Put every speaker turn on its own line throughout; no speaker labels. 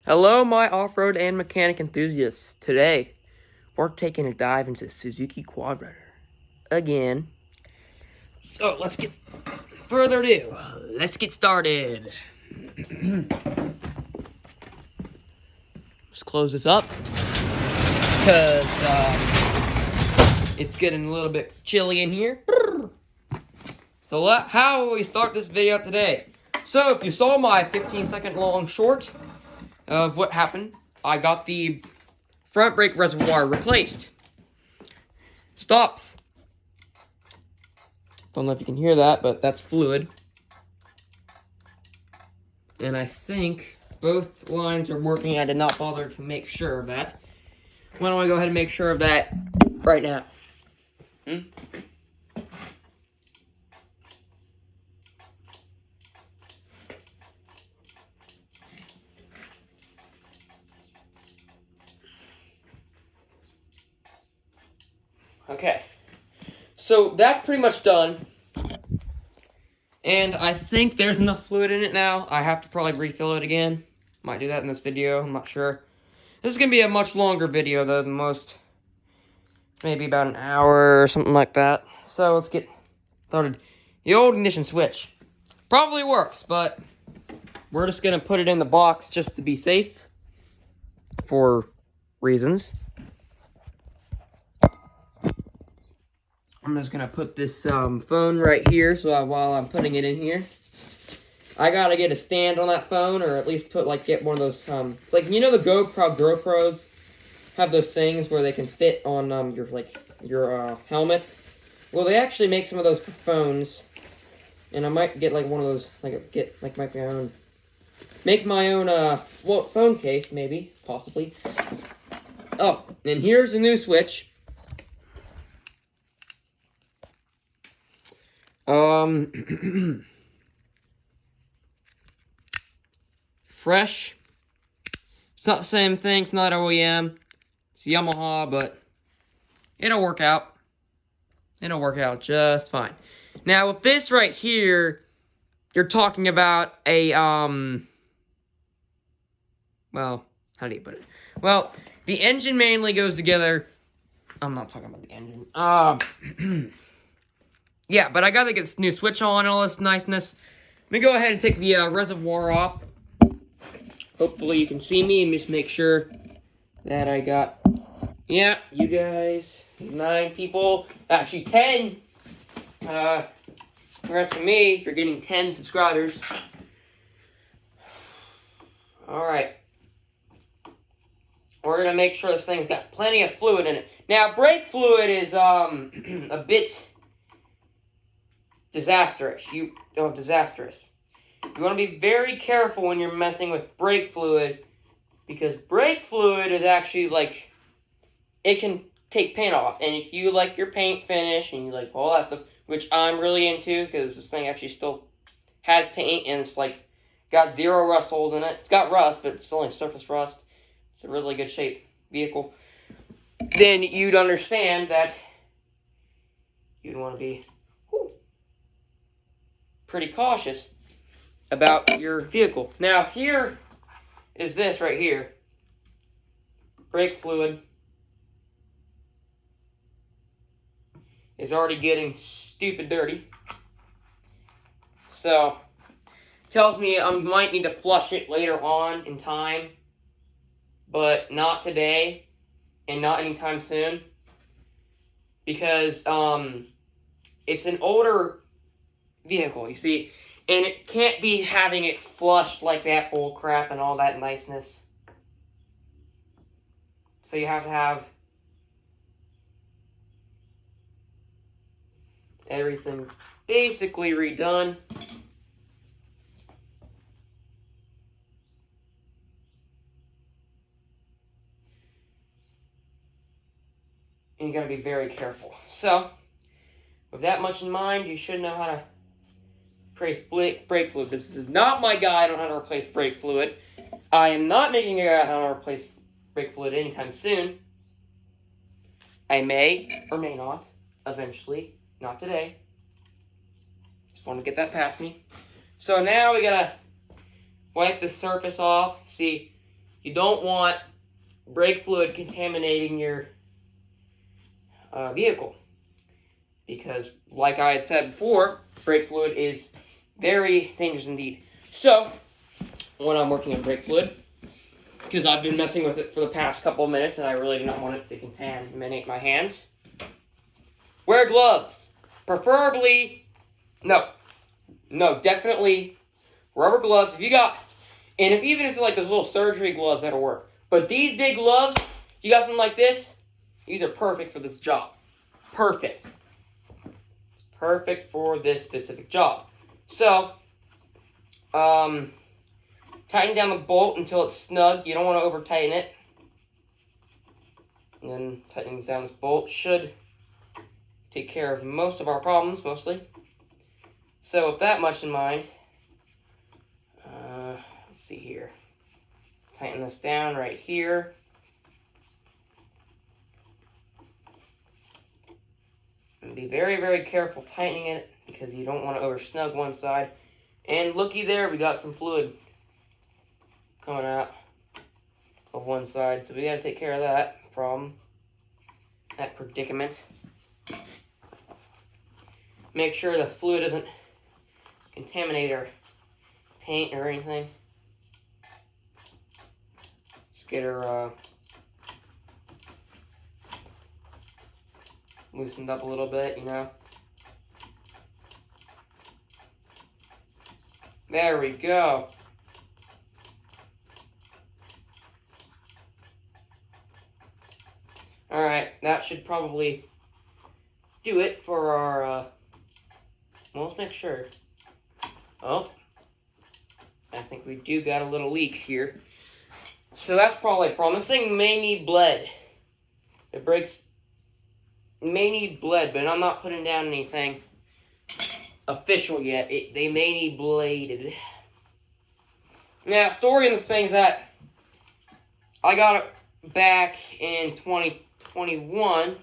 Hello, my off-road and mechanic enthusiasts. Today, we're taking a dive into Suzuki Quad-runner again. So let's get further ado. Let's get started. Let's close this up because it's getting a little bit chilly in here. So how will we start this video today? So if you saw my 15-second long short of what happened, I got the front brake reservoir replaced. Stops. Don't know if you can hear that, but that's fluid. And I think both lines are working. I did not bother to make sure of that. Why don't I go ahead and make sure of that right now? Okay. So that's pretty much done. And I think there's enough fluid in it now. I have to probably refill it again. Might do that in this video, I'm not sure. This is going to be a much longer video though than most. Maybe about an hour or something like that. So let's get started. The old ignition switch probably works, but we're just going to put it in the box just to be safe for reasons. I'm just going to put this phone right here so while I'm putting it in here. I got to get a stand on that phone, or at least get one of those, it's like, you know the GoPros have those things where they can fit on your helmet? Well, they actually make some of those for phones, and I might get one of those, make my own phone case, maybe, possibly. Oh, and here's the new switch. Fresh. It's not the same thing, it's not OEM. It's Yamaha, but it'll work out. It'll work out just fine. Now, with this right here, you're talking about a, well, how do you put it? Well, the engine mainly goes together. I'm not talking about the engine. Yeah, but I gotta get this new switch on and all this niceness. Let me go ahead and take the reservoir off. Hopefully you can see me and just make sure that I got, yeah, you guys, 9 people, actually 10. Congrats to me if you're getting 10 subscribers. Alright. We're gonna make sure this thing's got plenty of fluid in it. Now, brake fluid is a bit disastrous. Disastrous. You want to be very careful when you're messing with brake fluid, because brake fluid is actually it can take paint off. And if you like your paint finish and you like all that stuff, which I'm really into because this thing actually still has paint and it's got 0 rust holes in it. It's got rust, but it's only surface rust. It's a really good shape vehicle. Then you'd understand that you'd want to be pretty cautious about your vehicle. Now, here is this right here. Brake fluid is already getting stupid dirty. So, tells me I might need to flush it later on in time, but not today and not anytime soon, because it's an older vehicle, you see, and it can't be having it flushed like that bull crap and all that niceness. So you have to have everything basically redone. And you gotta be very careful. So, with that much in mind, you should know how to replace brake fluid. This is not my guide on how to replace brake fluid. I am not making a guide on how to replace brake fluid anytime soon. I may or may not, eventually. Not today. Just want to get that past me. So now we gotta wipe the surface off. See, You don't want brake fluid contaminating your vehicle. Because, like I had said before, brake fluid is very dangerous indeed. So, when I'm working on brake fluid, because I've been messing with it for the past couple of minutes and I really do not want it to contaminate my hands, wear gloves. Preferably, no, definitely rubber gloves. If you got, and if even if it's like those little surgery gloves, that'll work. But these big gloves, you got something like this, these are perfect for this job. Perfect. Perfect for this specific job. So, tighten down the bolt until it's snug. You don't want to over tighten it. And then tightening down this bolt should take care of most of our problems, mostly. So with that much in mind, let's see here. Tighten this down right here. And be very, very careful tightening it because you don't want to over snug one side. And looky there, we got some fluid coming out of one side. So we got to take care of that problem, that predicament. Make sure the fluid doesn't contaminate our paint or anything. Just get her loosened up a little bit, you know. There we go. Alright, that should probably do it for our, well, let's make sure. Oh, I think we do got a little leak here. So that's probably a problem. This thing may need bled. The brakes may need bled, but I'm not putting down anything official yet. They may need bladed. Now, story in this thing's that I got it back in 2021.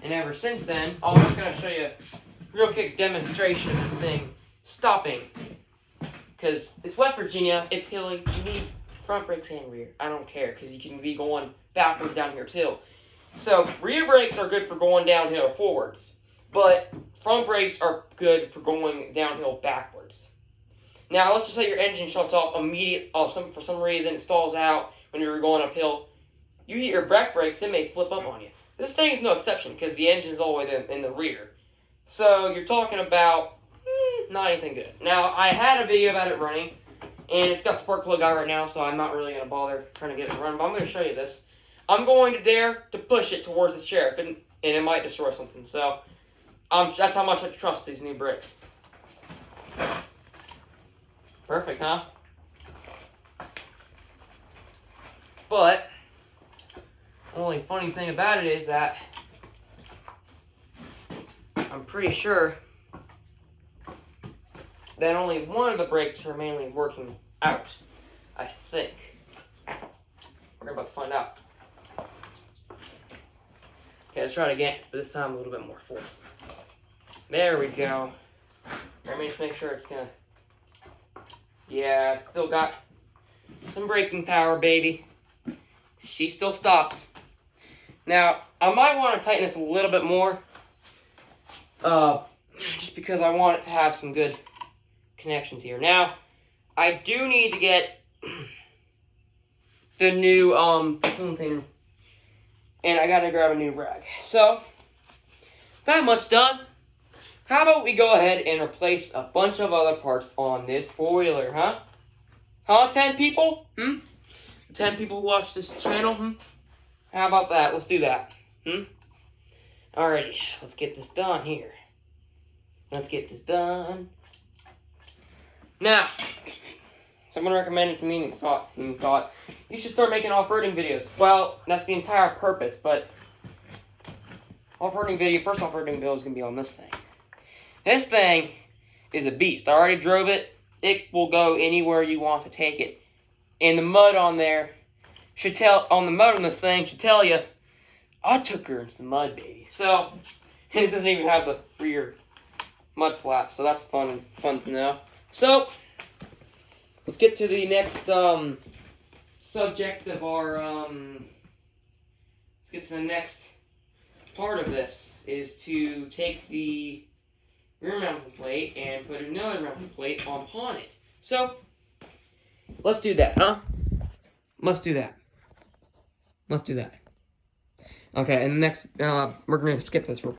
And ever since then, I'm just going to show you a real quick demonstration of this thing stopping. Because it's West Virginia, it's hilly, you need front brakes and rear. I don't care, because you can be going backwards down here too. So, rear brakes are good for going downhill or forwards. But front brakes are good for going downhill backwards. Now, let's just say your engine shuts off for some reason, it stalls out when you're going uphill. You hit your back brakes, it may flip up on you. This thing's no exception because the engine's all the way in the rear. So you're talking about not anything good. Now, I had a video about it running, and it's got the spark plug out right now, so I'm not really going to bother trying to get it to run, but I'm going to show you this. I'm going to dare to push it towards the chair, and it might destroy something. So that's how much I trust these new brakes. Perfect, huh? But the only funny thing about it is that I'm pretty sure that only one of the brakes are mainly working out. I think. We're about to find out. Okay, let's try it again, but this time a little bit more force. There we go. Let me just make sure it's gonna. Yeah, it's still got some braking power, baby. She still stops. Now, I might want to tighten this a little bit more. Just because I want it to have some good connections here. Now, I do need to get the new thing, and I gotta grab a new rag. So, that much done. How about we go ahead and replace a bunch of other parts on this four-wheeler, huh? Huh, 10 people? 10 people who watch this channel, How about that? Let's do that, Alrighty, let's get this done here. Let's get this done. Now, someone recommended to me and thought you should start making off-roading videos. Well, that's the entire purpose, but first off-roading video is going to be on this thing. This thing is a beast. I already drove it. It will go anywhere you want to take it. And the mud on there the mud on this thing should tell you, I took her in some mud, baby. So, and it doesn't even have the rear mud flap, so that's fun to know. So, let's get to the next subject of our let's get to the next part of this, is to take the rear mounting plate and put another mounting plate upon it. So let's do that, huh? Let's do that. Okay, and next we're gonna skip this real quick.